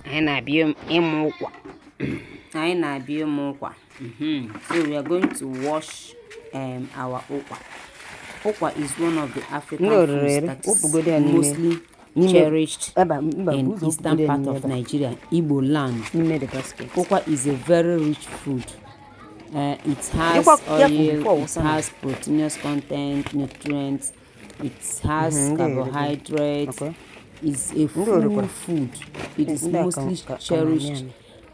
So we are going to wash our okwa. Okwa is one of the African foods that is mostly cherished in eastern part of Nigeria, Igbo land. Okwa is a very rich food. It has oil, it has proteinous content, nutrients, it has carbohydrates. It's a full food. It is mostly cherished,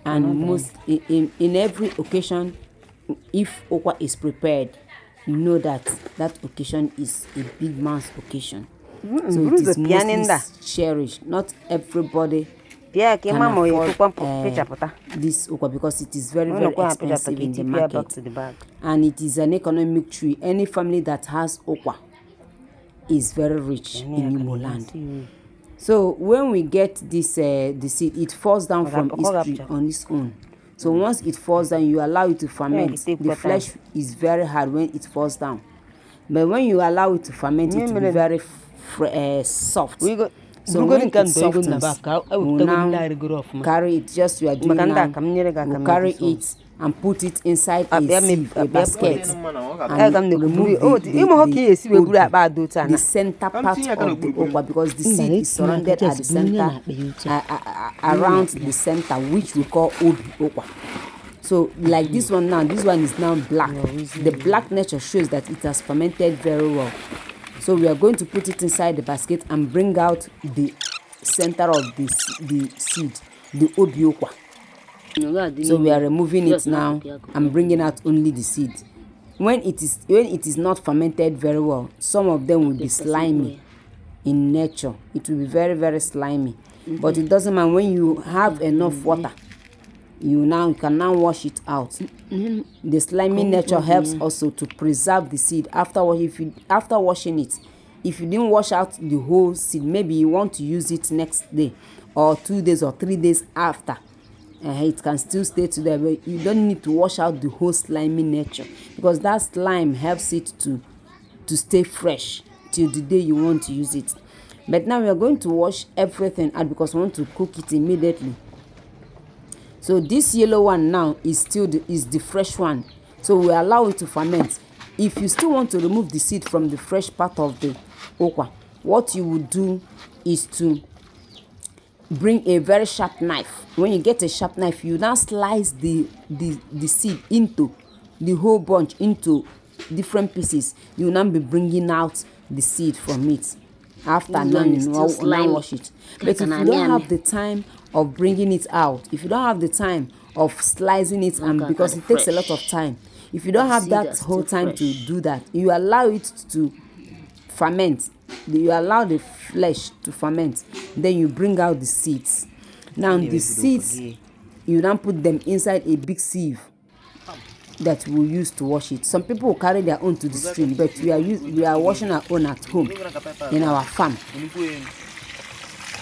and most in every occasion, if okwa is prepared, you know that that occasion is a big man's occasion. So it is mostly cherished. Not everybody can afford this okwa because it is very, very expensive in the market, and it is an economic tree. Any family that has okwa is very rich in Igbo land. So when we get this the seed, it falls down from its tree on its own. So once it falls down, you allow it to ferment. The flesh is very hard when it falls down, but when you allow it to ferment, it will be very soft. So when it softens, we now carry it, just we are doing now, we carry it and put it inside a sieve, a basket, and remove the center part of the okwa, because the seed is surrounded at the center, around the center, which we call obi okwa. So like this one now, this one is now black. The black nature shows that it has fermented very well. So we are going to put it inside the basket and bring out the center of the seed, the obi okwa. So we are removing it now and bringing out only the seed. When it is not fermented very well, some of them will be slimy in nature. It will be very, very slimy. But it doesn't matter. When you have enough water, you can now wash it out. The slimy nature helps also to preserve the seed after washing it. If you didn't wash out the whole seed, maybe you want to use it next day or 2 days or 3 days after, it can still stay to there, but you don't need to wash out the whole slimy nature, because that slime helps it to stay fresh till the day you want to use it. But now we are going to wash everything out because we want to cook it immediately. So this yellow one now is the fresh one. So we allow it to ferment. If you still want to remove the seed from the fresh part of the okwa, what you would do is to bring a very sharp knife. When you get a sharp knife, you now slice the seed into the whole bunch into different pieces. You will now be bringing out the seed from it. After now, you now wash it. But if you don't have the time of bringing it out, if you don't have the time of slicing it, and because it takes a lot of time, if you don't have that whole time to do that, you allow it to ferment. You allow the flesh to ferment, then you bring out the seeds. Now the seeds, you now put them inside a big sieve that we use to wash it. Some people will carry their own to the stream, but we are washing our own at home in our farm.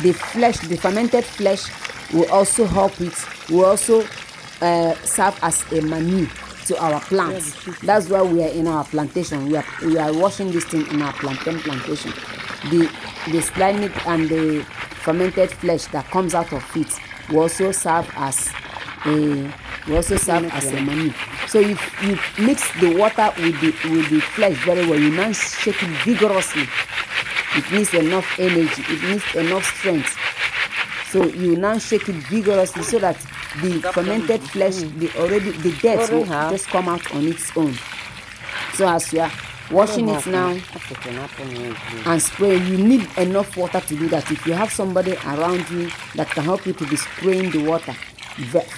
The fermented flesh will also help it. Will also serve as a manure to our plants. That's why we are in our plantation. We are washing this thing in our plantation. The slimy and the fermented flesh that comes out of it will also serve as a manure. So if you mix the water with the flesh very well, you now shake it vigorously. It needs enough energy. It needs enough strength. So you now shake it vigorously so that the fermented flesh, the dirt will just come out on its own. So as you are washing it now and spraying, you need enough water to do that. If you have somebody around you that can help you to be spraying the water,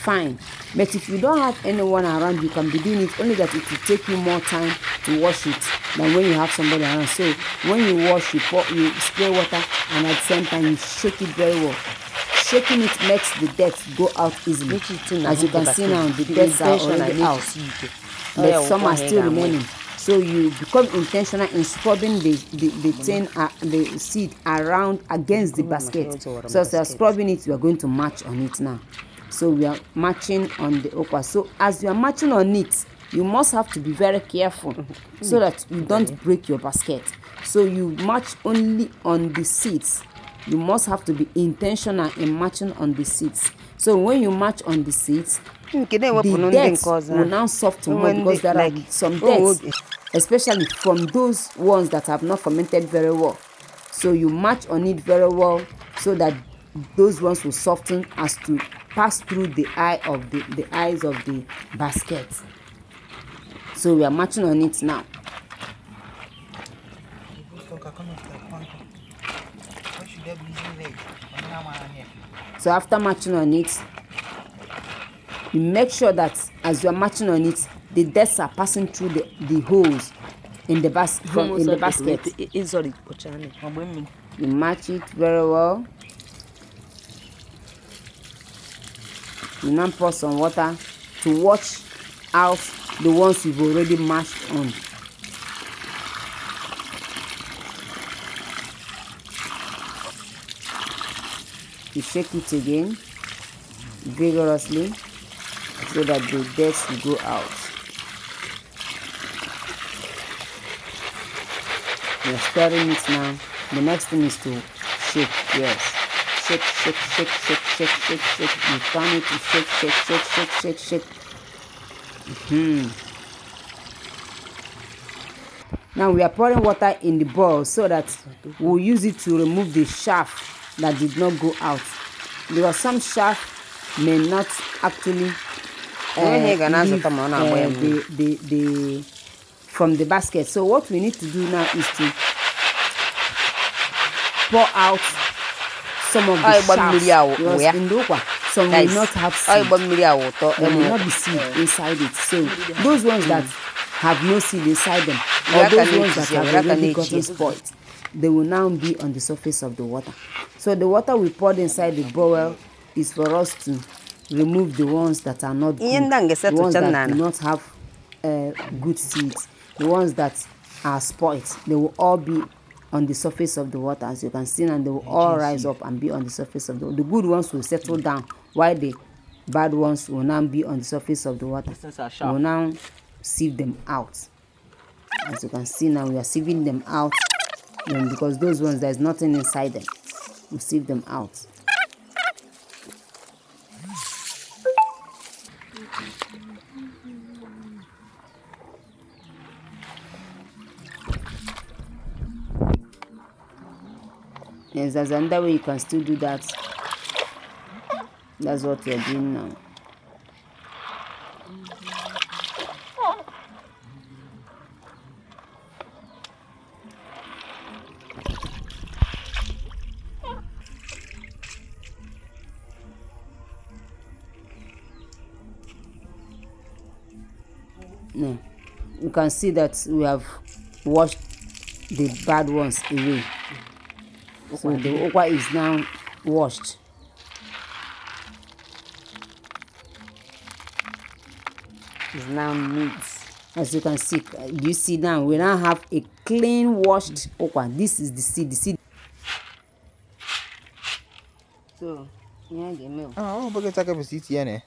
fine. But if you don't have anyone around, you can be doing it, only that it will take you more time to wash it than when you have somebody around. So when you wash, you spray water, and at the same time you shake it very well. Shaking it makes the dirt go out easily. As you can see now, the dirt are already out, but some are still remaining. So you become intentional in scrubbing the seed around against the basket. So as you are scrubbing it, you are going to match on it now. So we are matching on the okwa. So as you are matching on it, you must have to be very careful so that you don't break your basket. So you match only on the seeds. you must have to be intentional in matching on the seeds. So when you match on the seeds, the dirt will now soften more because there are some dirt, especially from those ones that have not fermented very well. So you match on it very well so that those ones will soften as to pass through the eyes of the basket. So we are matching on it now. So after matching on it, you make sure that as you are matching on it, the dirts are passing through the holes in the basket. You match it very well. You now pour some water to wash out the ones you've already mashed on. You shake it again vigorously so that the dirt will go out. You're stirring it now. The next thing is to shake. Yes. Shake, shake, shake, shake, shake, shake, shake. You turn it to shake, shake, shake, shake, shake, shake. Now we are pouring water in the bowl so that we'll use it to remove the chaff that did not go out, because some chaff may not actually leave from the basket. So what we need to do now is to pour out some of the chaff, because in the okwa some will not have seed, there will not be seed inside it. So those ones that have no seed inside them, or those ones that have already gotten spoiled, they will now be on the surface of the water. So the water we poured inside the bowl is for us to remove the ones that are not good, the ones that do not have good seeds, the ones that are spoiled. They will all be on the surface of the water, as you can see, and they will all rise up and be on the surface of the water. The good ones will settle down, while the bad ones will now be on the surface of the water. We will now sieve them out. As you can see now, we are sieving them out, because those ones, there's nothing inside them. We sieve them out. Yes, there's another way you can still do that. That's what we're doing now. Now, you can see that we have washed the bad ones away. So the okwa is now washed. It's now neat. As you can see, you see now, we now have a clean washed okwa. This is the seed. The seed. So, yeah, the milk. Oh, porque está que pusiste,